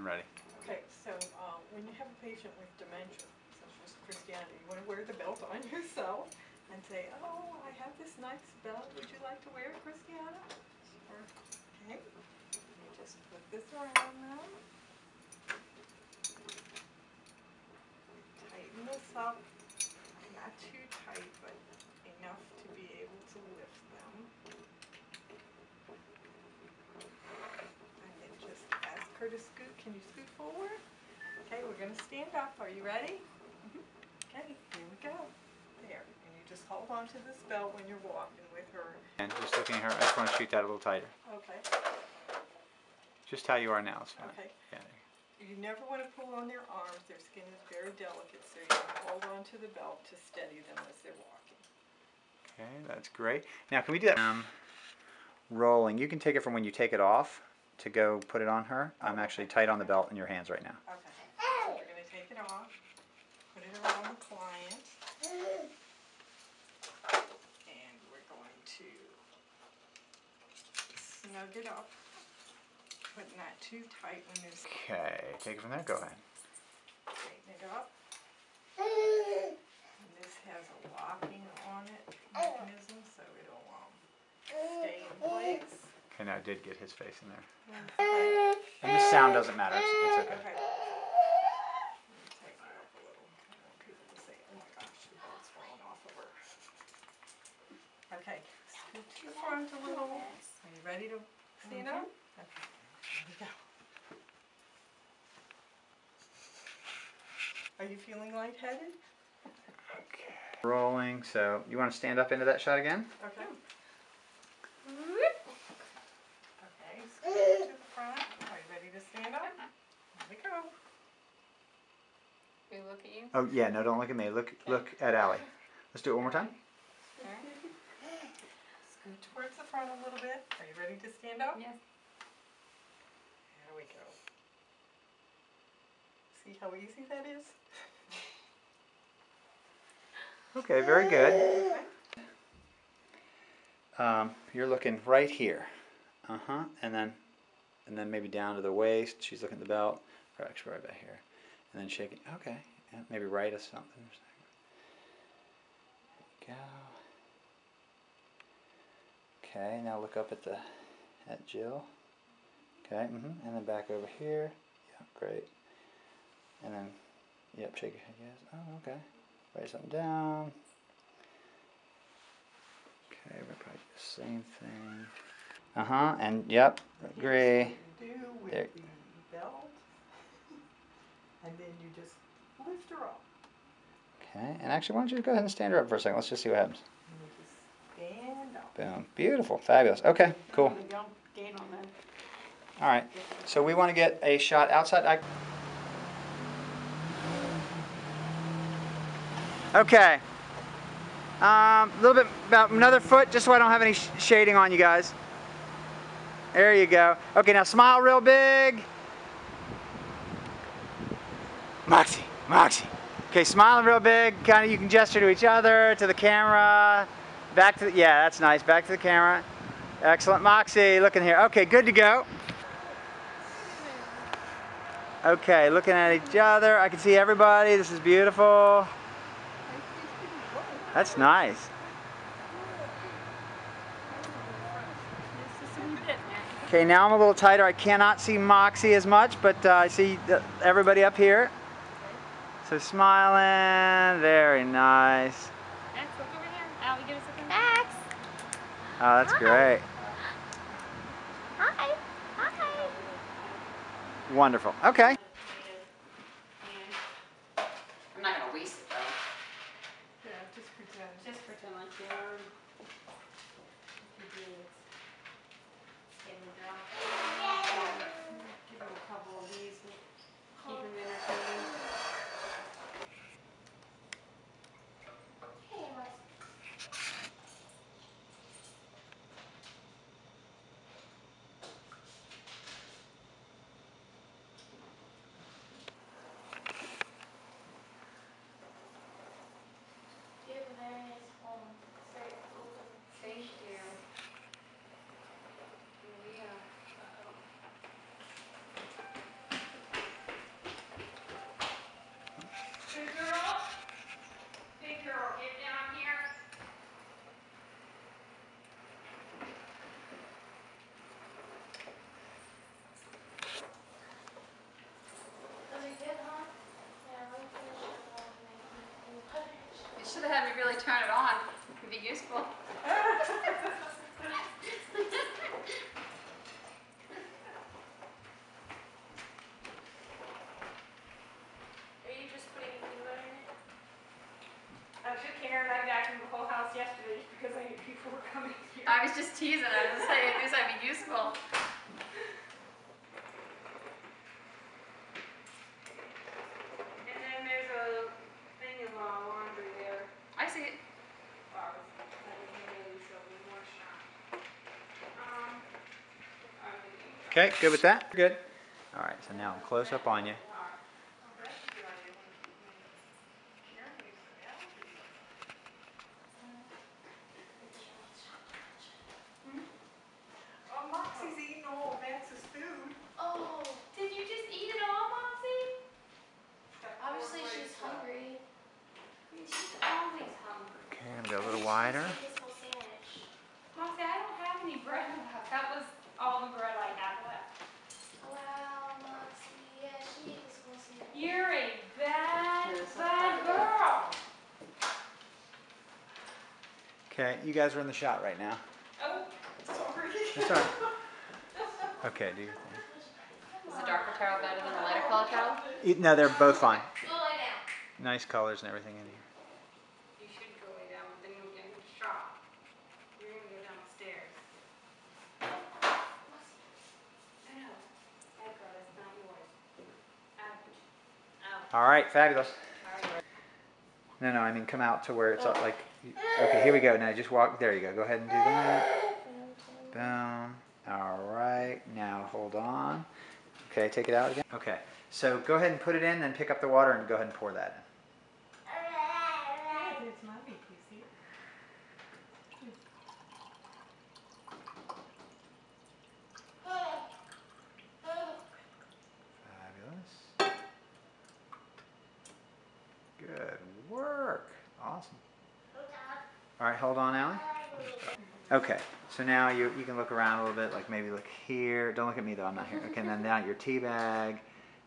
ready. Okay, so when you have a patient with dementia, such as Christiana, you want to wear the belt on yourself and say, oh, I have this nice belt. Would you like to wear it, Christiana? Or, okay, you just put this around them. Tighten this up. Not too tight, but enough to be able to lift them. And then just ask her to scoot. Can you scoot forward? Okay, we're going to stand up. Are you ready? Okay, here we go. There. And you just hold on to this belt when you're walking with her. And just looking at her, I just want to shoot that a little tighter. Okay. Just how you are now is fine. Okay. Yeah. You never want to pull on their arms. Their skin is very delicate, so you want to hold on to the belt to steady them as they're walking. Okay, that's great. Now, can we do that? Rolling. You can take it from when you take it off to go put it on her. I'm actually tight on the belt in your hands right now. Okay. So we're going to take it off, put it around the client, and we're going to snug it up, but not too tight when there's... Okay, take it from there. Go ahead. Tighten it up. And this has a locking on it mechanism, so it'll stay in place. Okay, now I did get his face in there. Okay. And the sound doesn't matter. It's okay. Okay. Tighten it up a little. I don't want people to say, oh my gosh, the belt's falling off of her. Okay, scoot to the front a little. Are you ready to stand up? Okay, here we go. Are you feeling lightheaded? Okay. Rolling. So you want to stand up into that shot again? Okay. Okay, scoot to the front. Are you ready to stand up? Here we go. We look at you. Oh yeah. No, don't look at me. Look at Allie. Let's do it one more time. Scoot towards the front a little bit. Are you ready to stand up? Yes. There we go. See how easy that is? Okay, very good. You're looking right here. And then maybe down to the waist. She's looking at the belt. Or actually right back here. And then shaking. Okay. Yeah, maybe right or something. There we go. Okay, now look up at Jill. Okay, and then back over here. Yeah, great. And then, yep, shake your head, yes. Oh, okay. Write something down. Okay, we're probably do the same thing. And yep, agree. Do with There. the belt, and then you just lift her up. Okay, and actually, why don't you go ahead and stand her up for a second? Let's just see what happens. And you just stand up. Boom. Beautiful. Fabulous. Okay, cool. You don't gain on that. All right. So we want to get a shot outside. Okay. A little bit about another foot, just so I don't have any shading on you guys. There you go. Okay, now smile real big. Moxie, Moxie. Okay, smiling real big. Kind of, you can gesture to each other, to the camera. Back to the, yeah, that's nice. Back to the camera. Excellent, Moxie. Looking here. Okay, good to go. Okay, looking at each other. I can see everybody. This is beautiful. That's nice. Okay, now I'm a little tighter. I cannot see Moxie as much, but I see everybody up here. So smiling, very nice. Max, look over here. Allie, give us a thing. Max! Oh, that's great. Hi. Hi. Wonderful. Okay. I'm not going to waste it, though. Yeah, just pretend. Just pretend like you're... Give him a couple of these and keep him entertained. Do you have a very nice home? Should have had me really turn it on. It could be useful. Are you just putting peanut butter in it? I took Karen and I vacuumed the whole house yesterday because I knew people were coming here. I was just teasing. I was saying this might be useful. And then there's a thing of laundry there. I see it. Okay, good with that? Good. All right, so now I'm close up on you. Oh, Moxie's eating all of Max's food. Oh, did you just eat it all, Moxie? Obviously she's hungry. She's always hungry. Okay, I'm gonna go a little wider. This whole sandwich. Moxie, I don't have any bread left. That was all the bread I had left. Wow, Moxie. Yeah, she ate this whole sandwich. You're a bad, bad girl. Okay, you guys are in the shot right now. Oh, sorry. That's all right. Okay, do your thing. Is the darker towel better than the lighter color towel? No, they're both fine. Go lay down. Nice colors and everything in here. You should go lay down, but then you'll get in the shop. You're gonna go downstairs. I know. That girl, that's not yours. Out. All right, fabulous. No, I mean come out to where it's like. Okay, here we go. Now just walk. There you go. Go ahead and do that. Boom. All right. Now hold on. Okay, take it out again. Okay. So go ahead and put it in, then pick up the water and go ahead and pour that in. There's mommy, you see? Fabulous. Good work. Awesome. All right, hold on, Allie. Okay, so now you can look around a little bit, like maybe look here. Don't look at me though, I'm not here. Okay, and then now your tea bag,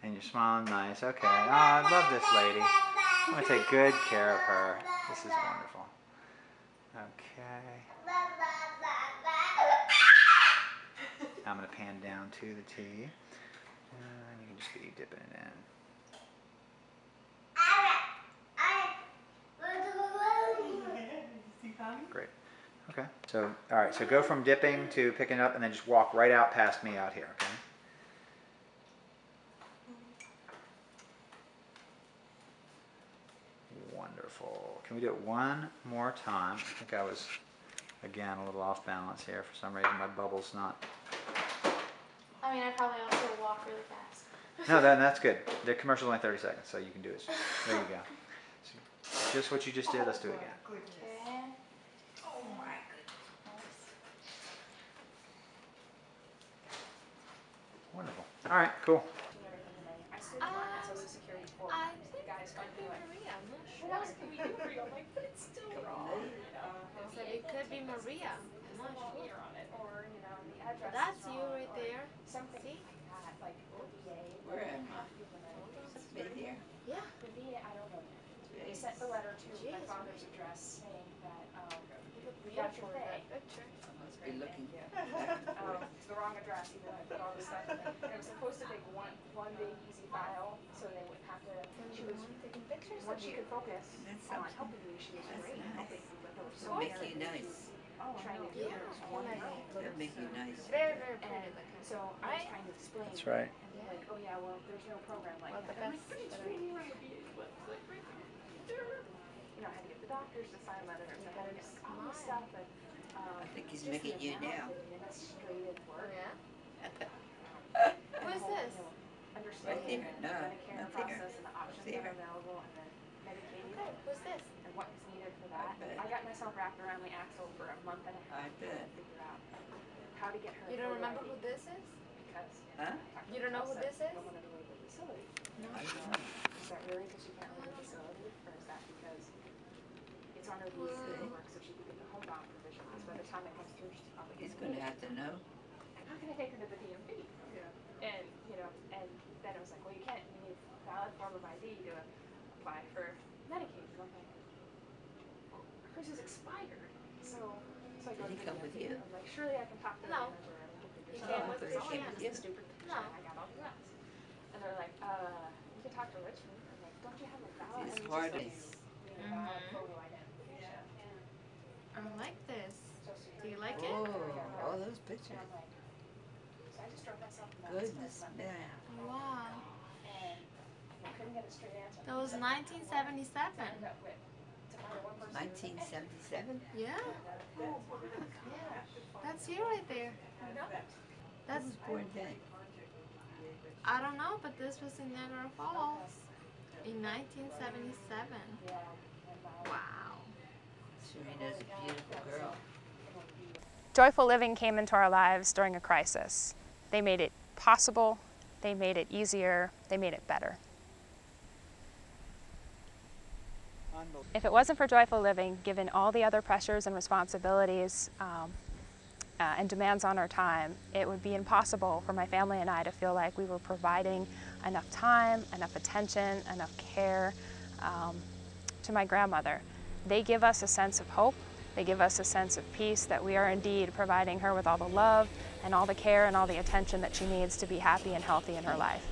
and you're smiling nice. Okay, oh, I love this lady. I'm gonna take good care of her. This is wonderful. Okay. I'm gonna pan down to the tea, and you can just be dipping it in. See, mommy? Great. Okay. So, all right. So go from dipping to picking it up, and then just walk right out past me out here. Okay. Wonderful. Can we do it one more time? I think I was, again, a little off balance here. For some reason, my bubble's not. I mean, I probably also walk really fast. No, that's good. The commercial's only 30 seconds, so you can do it. There you go. So just what you just did. Let's do it again. Goodness. Okay. Oh my goodness. Wonderful. All right. Cool. I still want my social security form. I You think guys it find could be me like, Maria. I'm not what else can we do for you? I'm like, but it's still wrong. sure. It could be Maria. I'm not sure. Here on it, or you know, the address. That's is you wrong, right or there. Something See? like that, like OVA. Where am I? Right there. Yeah. The VA, I don't know. They sent the letter to my Jeez. father's address saying that You look we got beautiful your in that pay. picture. I must be looking. It's the wrong address, even though I put all this stuff in there. And it was supposed to make one big easy file, so they wouldn't have to. She was Taking pictures when of she you. could focus That's on something. helping me. She was That's great nice. helping me, but there was so That'll many make you other nice. issues trying to do Yeah. it was one girl. That'll make you nice. Very, very pretty And looking. so I was trying to explain. That's right. And they're like, oh yeah, well, there's no program like Well, the that. I'm best like, but it's that I- training on the VA's website right there. You know, I had to get the doctors to sign letters. I had to get all this stuff. And, I think he's just making the you amount now. of administrative work. Yeah. And Who is the whole, this? you know, understanding there. the No, Medicare not there. process and the options that there. are available and then Medicaid Okay. Who's this? and what is needed for that. bet. I got myself wrapped around the axle for a month and a half I to bet. figure out how to get her. You don't photo remember ID who this is? because Huh? You don't know who this is? I don't want her to leave the facility. I don't know. Is that really because she can't leave the facility, or is that because it's on her visa paperwork so she can get the homebound provisions? By the time it comes through, she's probably He's gonna have to know. I'm not gonna take her to the DMV. And you know, and then it was like, well, you can't. You need a valid form of ID to apply for Medicaid. And I'm like, hers is expired. So I go Did he to come the with DMV, you? I'm like, surely I can talk to the No. manager and get the He discount. came Oh, with but his he came aunt. with you. It's a stupid petition, No. I got all the rest. And they're like, you can talk to Richmond. I'm like, don't you have a valid? It's and hard. just like, valid photo identification. I like this. Social Do you security like card, it? Oh, all those And pictures. I'm like, so I just drove myself nuts. Goodness, man. Wow. And I couldn't get a straight answer. That was So 1977. I ended up with, to find one person. 1977? Yeah. That's you right there. Who was born then? I don't know, but this was in Niagara Falls in 1977. Wow. Serena's a beautiful girl. Joyful Living came into our lives during a crisis. They made it possible, they made it easier, they made it better. If it wasn't for Joyful Living, given all the other pressures and responsibilities and demands on our time, it would be impossible for my family and I to feel like we were providing enough time, enough attention, enough care to my grandmother. They give us a sense of hope. They give us a sense of peace that we are indeed providing her with all the love and all the care and all the attention that she needs to be happy and healthy in her life.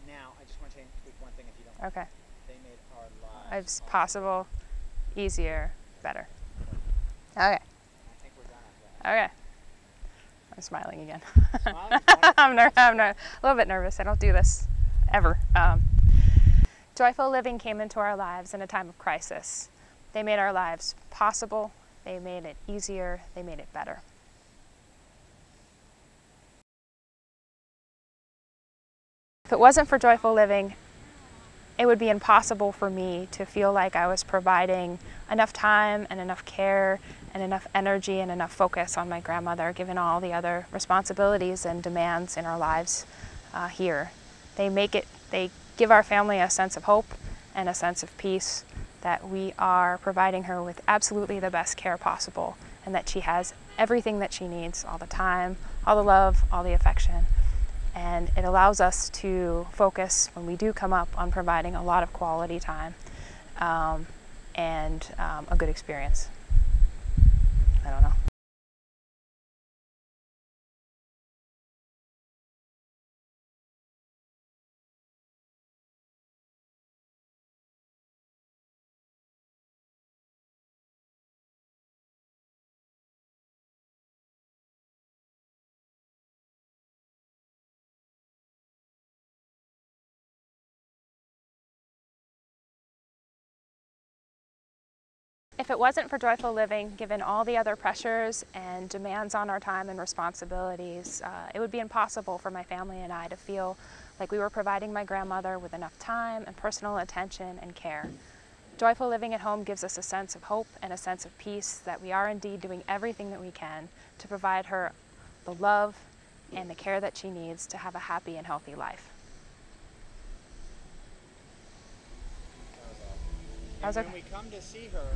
Now, I just want to tweak one thing if you don't. Okay. They made our lives It's possible, easier, better. Okay. I think we're done after that. Okay. I'm smiling again. Smiling? I'm a little bit nervous. I don't do this ever. Joyful Living came into our lives in a time of crisis. They made our lives possible. They made it easier. They made it better. If it wasn't for Joyful Living, it would be impossible for me to feel like I was providing enough time and enough care and enough energy and enough focus on my grandmother, given all the other responsibilities and demands in our lives here. They give our family a sense of hope and a sense of peace that we are providing her with absolutely the best care possible, and that she has everything that she needs all the time, all the love, all the affection. And it allows us to focus, when we do come up, on providing a lot of quality time and a good experience. I don't know. If it wasn't for Joyful Living, given all the other pressures and demands on our time and responsibilities, it would be impossible for my family and I to feel like we were providing my grandmother with enough time and personal attention and care. Joyful Living at Home gives us a sense of hope and a sense of peace that we are indeed doing everything that we can to provide her the love and the care that she needs to have a happy and healthy life. And when we come to see her,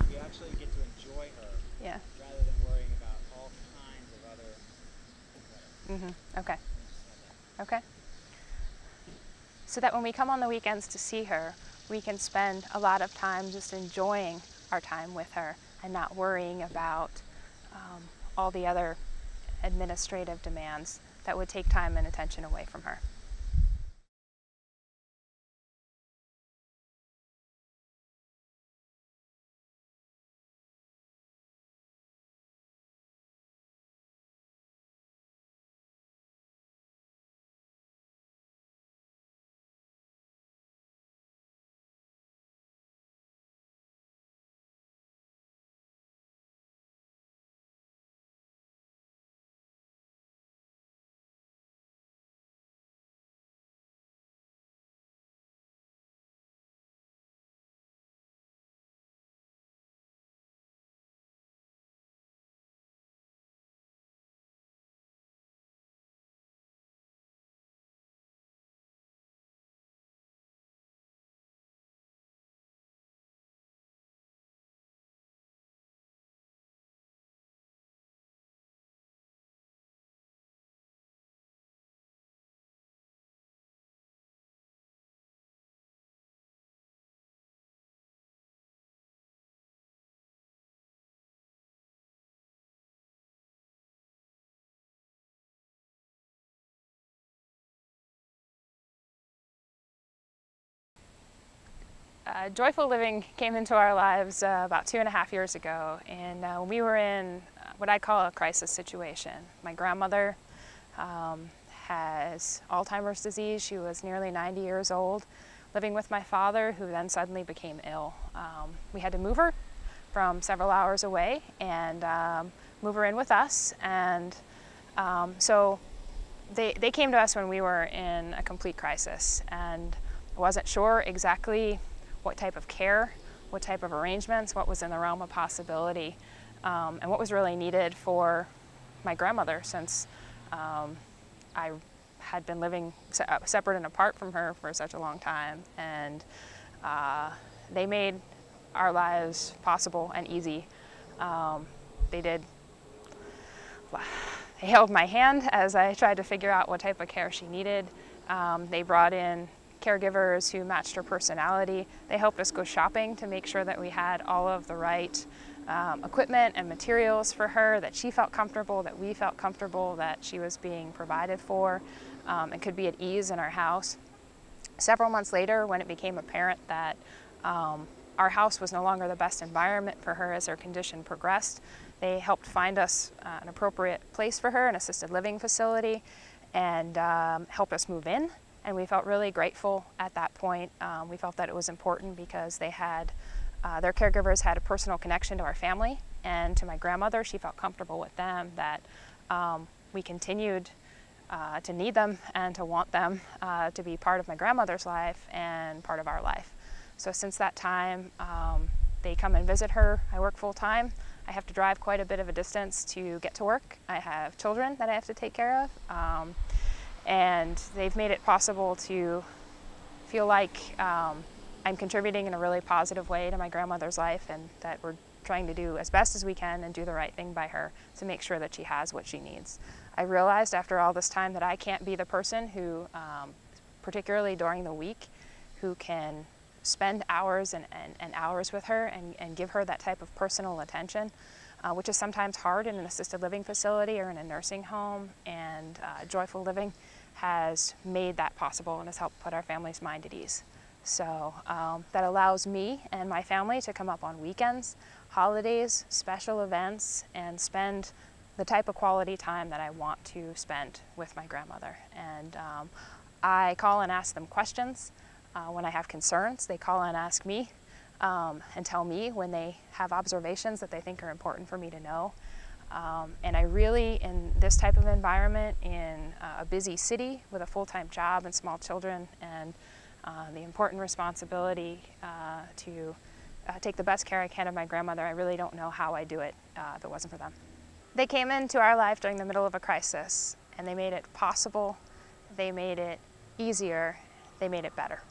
we actually get to enjoy her, Yeah. rather than worrying about all kinds of other. Okay. Okay. So that when we come on the weekends to see her, we can spend a lot of time just enjoying our time with her and not worrying about all the other administrative demands that would take time and attention away from her. Joyful Living came into our lives about 2.5 years ago, and when we were in what I call a crisis situation. My grandmother has Alzheimer's disease. She was nearly 90 years old, living with my father, who then suddenly became ill. We had to move her from several hours away and move her in with us, and so they came to us when we were in a complete crisis, and I wasn't sure exactly what type of care, what type of arrangements, what was in the realm of possibility, and what was really needed for my grandmother, since I had been living separate and apart from her for such a long time. And they made our lives possible and easy. They held my hand as I tried to figure out what type of care she needed. They brought in caregivers who matched her personality. They helped us go shopping to make sure that we had all of the right equipment and materials for her, that she felt comfortable, that we felt comfortable, that she was being provided for and could be at ease in our house. Several months later, when it became apparent that our house was no longer the best environment for her as her condition progressed, they helped find us an appropriate place for her, an assisted living facility, and helped us move in. And we felt really grateful at that point. We felt that it was important because they had, their caregivers had a personal connection to our family and to my grandmother. She felt comfortable with them, that we continued to need them and to want them to be part of my grandmother's life and part of our life. So since that time, they come and visit her. I work full time. I have to drive quite a bit of a distance to get to work. I have children that I have to take care of. And they've made it possible to feel like I'm contributing in a really positive way to my grandmother's life, and that we're trying to do as best as we can and do the right thing by her to make sure that she has what she needs. I realized after all this time that I can't be the person who, particularly during the week, who can spend hours and hours with her and give her that type of personal attention, which is sometimes hard in an assisted living facility or in a nursing home, and Joyful Living has made that possible and has helped put our family's mind at ease. So that allows me and my family to come up on weekends, holidays, special events, and spend the type of quality time that I want to spend with my grandmother. And I call and ask them questions when I have concerns. They call and ask me and tell me when they have observations that they think are important for me to know. And I really, in this type of environment, in a busy city with a full-time job and small children, and the important responsibility to take the best care I can of my grandmother, I really don't know how I'd do it if it wasn't for them. They came into our life during the middle of a crisis, and they made it possible, they made it easier, they made it better.